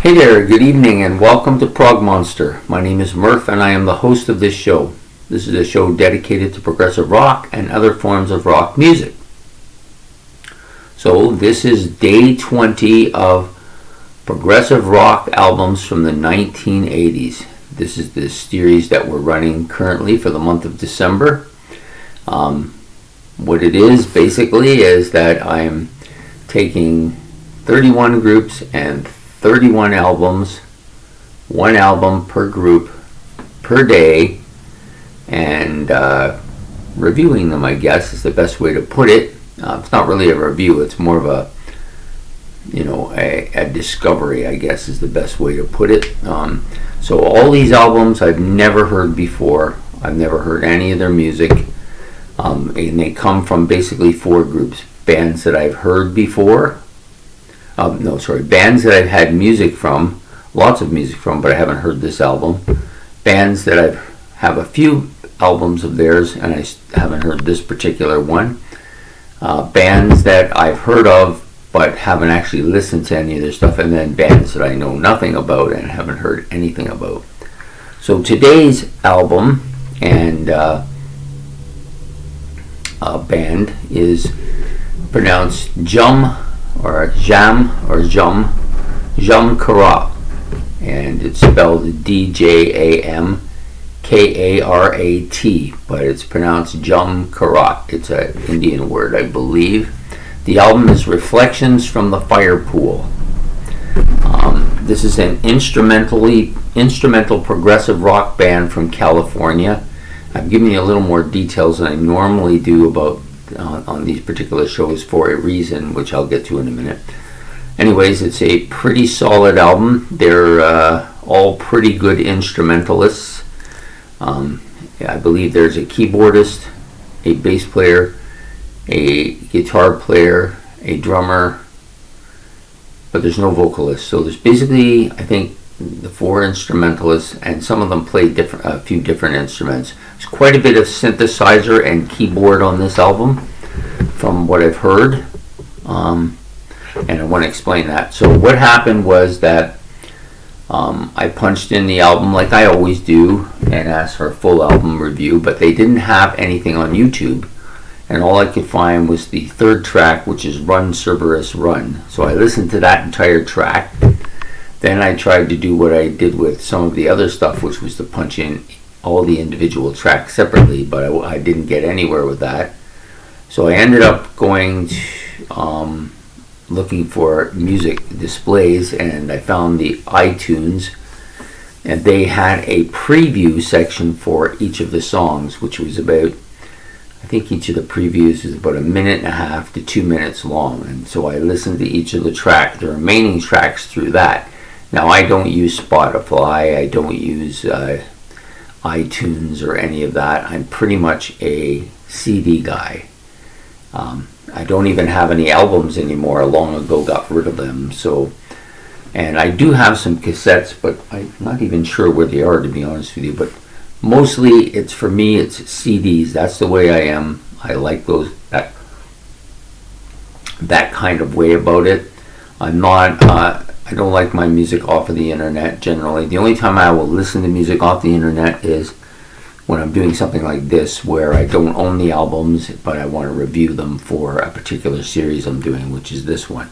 Hey there, good evening and welcome to Prog Monster. My name is Murph and I am the host of this show. This is a show dedicated to progressive rock and other forms of rock music. So this is day 20 of progressive rock albums from the 1980s. This is the series that we're running currently for the month of December. What it is basically is that I'm taking 31 groups and 31 albums, one album per group per day, and reviewing them, I guess, is the best way to put it. It's not really a review, it's more of a discovery, I guess, is the best way to put it. So all these albums I've never heard before. I've never heard any of their music. And they come from basically four groups. Bands that I've heard before. Bands that I've had music from, lots of music from, but I haven't heard this album. Bands that I have a few albums of theirs, and I haven't heard this particular one. Bands that I've heard of, but haven't actually listened to any of their stuff, and then bands that I know nothing about and haven't heard anything about. So today's album and band is pronounced Djam Karat, and it's spelled Djam Karat, but it's pronounced Djam Karat. It's an Indian word, I believe. The album is Reflections from the Fire Pool. This is an instrumental progressive rock band from California. I'm giving you a little more details than I normally do about on these particular shows for a reason, which I'll get to in a minute. Anyways, it's a pretty solid album. They're all pretty good instrumentalists. I believe there's a keyboardist, a bass player, a guitar player, a drummer, but there's no vocalist. So there's basically, I think, the four instrumentalists, and some of them play a few different instruments. There's quite a bit of synthesizer and keyboard on this album from what I've heard, and I want to explain that. So what happened was that I punched in the album like I always do and asked for a full album review, but they didn't have anything on YouTube, and all I could find was the third track, which is Run Cerberus Run. So I listened to that entire track. Then I tried to do what I did with some of the other stuff, which was to punch in all the individual tracks separately, but I didn't get anywhere with that. So I ended up going to, looking for music displays, and I found the iTunes, and they had a preview section for each of the songs, which was about, I think each of the previews is about 1.5 to 2 minutes long, and so I listened to each of the remaining tracks through that. Now, I don't use Spotify, I don't use iTunes or any of that. I'm pretty much a CD guy. I don't even have any albums anymore. I long ago got rid of them. And I do have some cassettes, but I'm not even sure where they are, to be honest with you. But mostly, for me, it's CDs. That's the way I am. I like that kind of way about it. I don't like my music off of the internet generally. The only time I will listen to music off the internet is when I'm doing something like this, where I don't own the albums, but I want to review them for a particular series I'm doing, which is this one.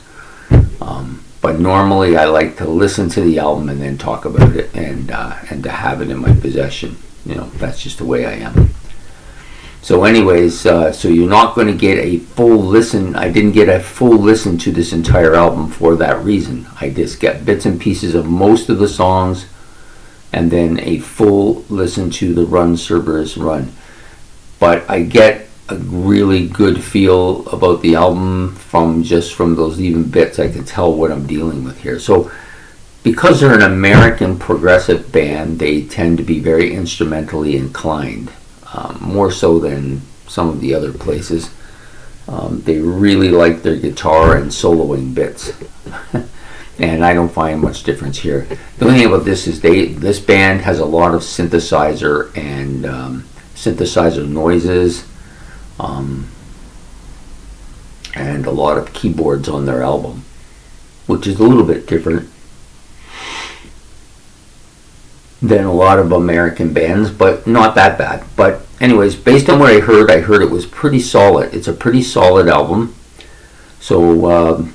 But normally I like to listen to the album and then talk about it and to have it in my possession. That's just the way I am. So anyways, so you're not going to get a full listen. I didn't get a full listen to this entire album for that reason. I just get bits and pieces of most of the songs, and then a full listen to the Run Cerberus Run. But I get a really good feel about the album from those even bits. I can tell what I'm dealing with here. So because they're an American progressive band, they tend to be very instrumentally inclined. More so than some of the other places. They really like their guitar and soloing bits. And I don't find much difference here. The only thing about this is this band has a lot of synthesizer and synthesizer noises, and a lot of keyboards on their album, which is a little bit different. than a lot of American bands, but not that bad. But anyways, based on what I heard it was pretty solid. It's a pretty solid album. So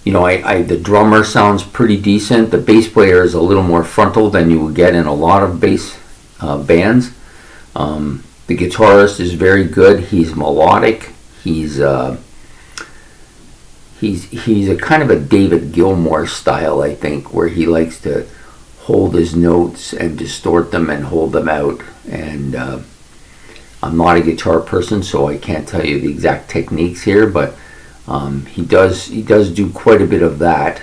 the drummer sounds pretty decent. The bass player is a little more frontal than you would get in a lot of bass bands. The guitarist is very good. He's melodic. He's a kind of a David Gilmour style, I think, where he likes to hold his notes and distort them and hold them out. And I'm not a guitar person, so I can't tell you the exact techniques here, but he does do quite a bit of that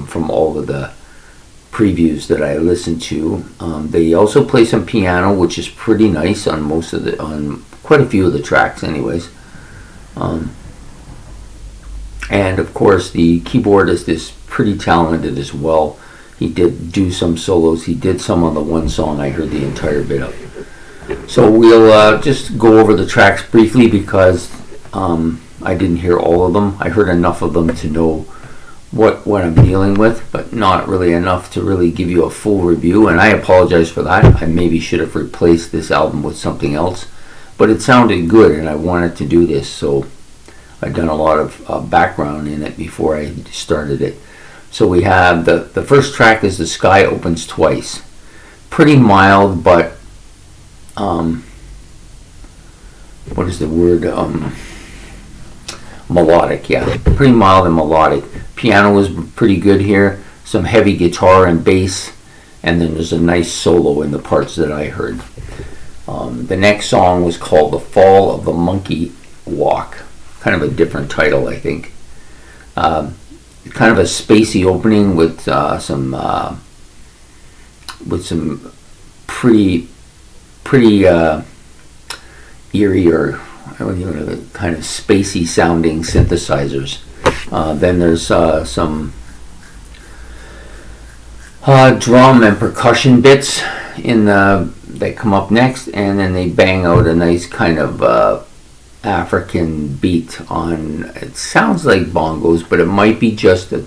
from all of the previews that I listened to. They also play some piano, which is pretty nice on quite a few of the tracks, anyways. And of course, the keyboardist is pretty talented as well. He did do some solos. He did some on the one song I heard the entire bit of. So we'll just go over the tracks briefly because I didn't hear all of them. I heard enough of them to know what I'm dealing with, but not really enough to really give you a full review, and I apologize for that. I maybe should have replaced this album with something else, but it sounded good and I wanted to do this, so I've done a lot of background in it before I started it. So we have the first track is The Sky Opens Twice. Pretty mild, but what is the word? Melodic, yeah. Pretty mild and melodic. Piano was pretty good here. Some heavy guitar and bass, and then there's a nice solo in the parts that I heard. The next song was called The Fall of the Monkey Walk. Kind of a different title, I think. Kind of a spacey opening with some pretty eerie or kind of spacey sounding synthesizers. Then there's some drum and percussion bits that come up next, and then they bang out a nice kind of African beat on, it sounds like bongos, but it might be just a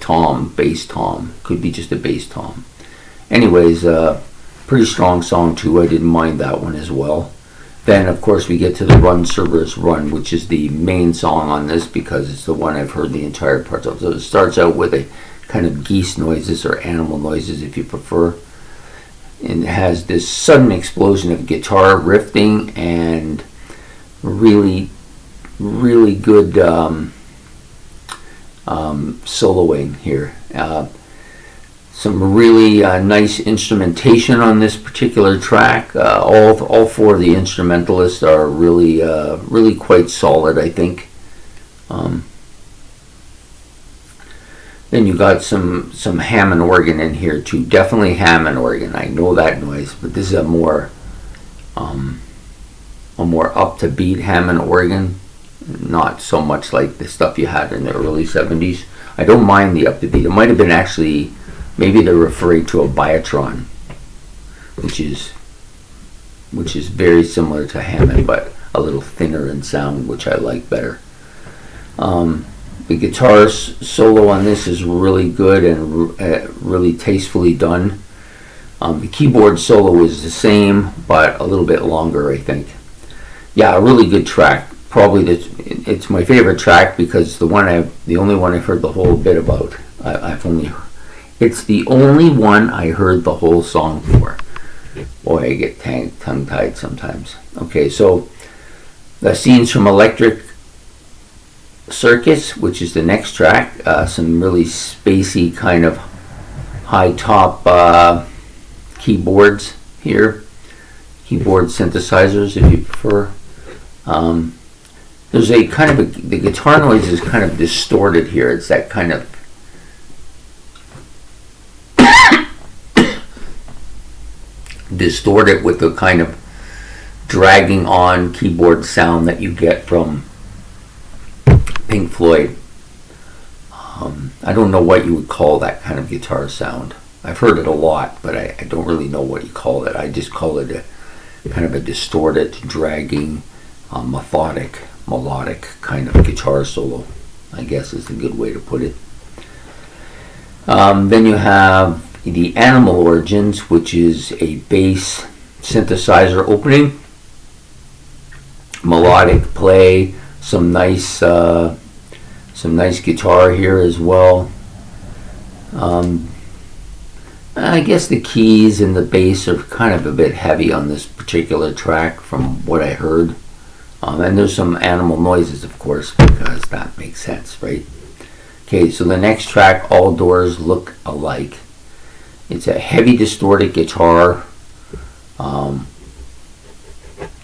bass tom, could be just a bass tom. Anyways, pretty strong song too. I didn't mind that one as well. Then of course we get to the Run Cerberus Run, which is the main song on this because it's the one I've heard the entire part of. So it starts out with a kind of geese noises or animal noises if you prefer, and it has this sudden explosion of guitar riffing and really good soloing here. Some really nice instrumentation on this particular track. All four of the instrumentalists are really quite solid, I think. Then you got some Hammond organ in here too. Definitely Hammond organ. I know that noise, but this is a more up to beat Hammond organ. Not so much like the stuff you had in the early 70s. I don't mind the up to beat. It might have been actually, maybe they're referring to a Biotron, which is very similar to Hammond, but a little thinner in sound, which I like better. The guitar solo on this is really good and really tastefully done. The keyboard solo is the same, but a little bit longer, I think. Yeah, a really good track. Probably it's my favorite track because the only one I've heard the whole bit about. It's the only one I heard the whole song for. Boy, I get tongue-tied sometimes. Okay, so the scenes from Electric Circus, which is the next track. Some really spacey kind of high top keyboards here. Keyboard synthesizers, if you prefer. There's a kind of the guitar noise is kind of distorted here. It's that kind of distorted with the kind of dragging on keyboard sound that you get from Pink Floyd. I don't know what you would call that kind of guitar sound. I've heard it a lot, but I don't really know what you call it. I just call it a kind of a distorted, dragging, melodic kind of guitar solo, I guess is a good way to put it. Then you have the Animal Origins, which is a bass synthesizer opening, melodic play, some nice guitar here as well. I guess the keys and the bass are kind of a bit heavy on this particular track from what I heard. And there's some animal noises, of course, because that makes sense, right? Okay, so the next track, All Doors Look Alike. It's a heavy distorted guitar.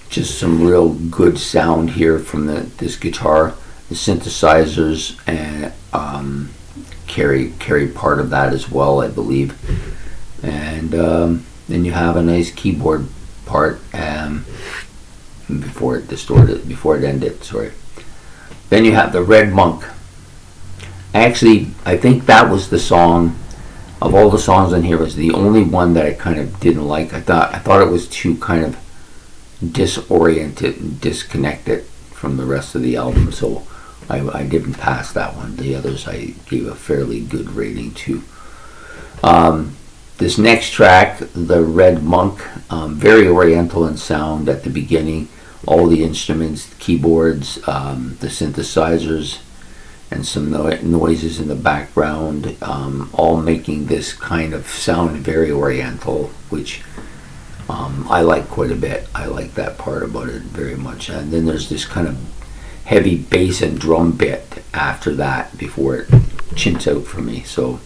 Just some real good sound here from this guitar. The synthesizers and carry part of that as well, I believe. And then you have a nice keyboard part before it ended. Sorry. Then you have the Red Monk. Actually, I think that was the song of all the songs on here, was the only one that I kind of didn't like. I thought it was too kind of disoriented and disconnected from the rest of the album, so I didn't pass that one. The others I gave a fairly good rating to. This next track, the Red Monk, very oriental in sound at the beginning. All the instruments, keyboards, the synthesizers, and some noises in the background, all making this kind of sound very oriental, which I like quite a bit. I like that part about it very much. And then there's this kind of heavy bass and drum bit after that before it chins out for me. So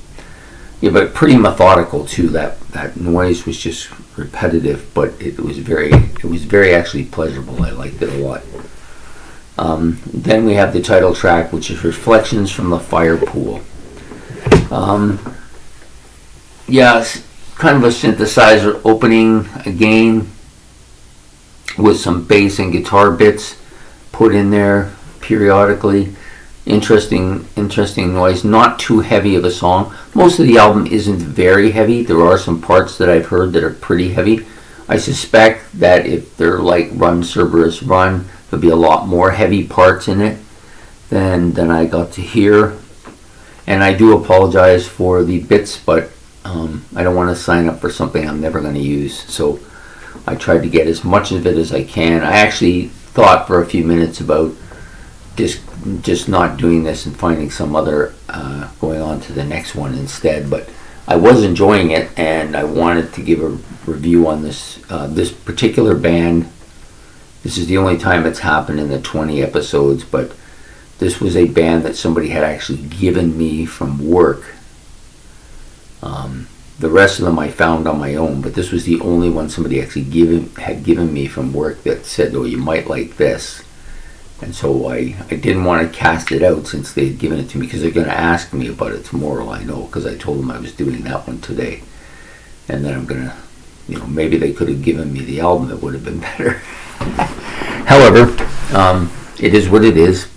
yeah, but pretty methodical too. That noise was just repetitive, but it was very actually pleasurable. I liked it a lot. Then we have the title track, which is Reflections from the Fire Pool. Yeah, kind of a synthesizer opening again, with some bass and guitar bits put in there periodically. Interesting noise. Not too heavy of a song. Most of the album isn't very heavy. There are some parts that I've heard that are pretty heavy. I suspect that if they're like Run Cerberus Run, there'll be a lot more heavy parts in it than I got to hear. And I do apologize for the bits, but I don't want to sign up for something I'm never going to use. So I tried to get as much of it as I can. I actually thought for a few minutes about just not doing this and finding some other going on to the next one instead, but I was enjoying it, and I wanted to give a review on this particular band. This is the only time it's happened in the 20 episodes, but this was a band that somebody had actually given me from work. The rest of them I found on my own, but this was the only one somebody actually had given me from work that said, "Oh, you might like this." And so I didn't want to cast it out since they had given it to me, because they're going to ask me about it tomorrow, I know, because I told them I was doing that one today. And then I'm going to, maybe they could have given me the album, it would have been better. However, it is what it is.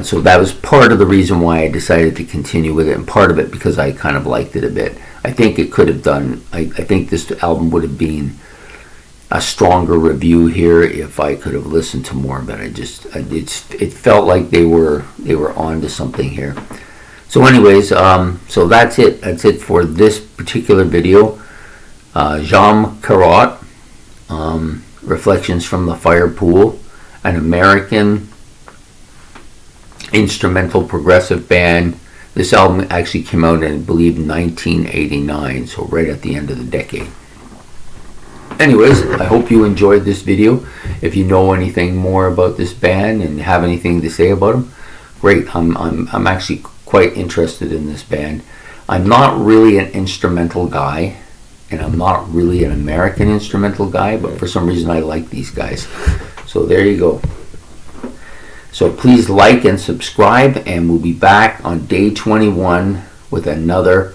So that was part of the reason why I decided to continue with it, and part of it because I kind of liked it a bit. I think it could have done, I think this album would have been a stronger review here if I could have listened to more, but it felt like they were on to something here. So anyways, so that's it for this particular video. Djam Karat, Reflections from the Fire Pool, an American instrumental progressive band. This album actually came out in, I believe, 1989, so right at the end of the decade. Anyways, I hope you enjoyed this video. If you know anything more about this band and have anything to say about them, great. I'm actually quite interested in this band. I'm not really an instrumental guy, and I'm not really an American instrumental guy, but for some reason I like these guys. So there you go. So please like and subscribe, and we'll be back on day 21 with another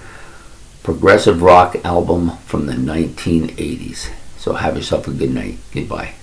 progressive rock album from the 1980s. So have yourself a good night. Goodbye.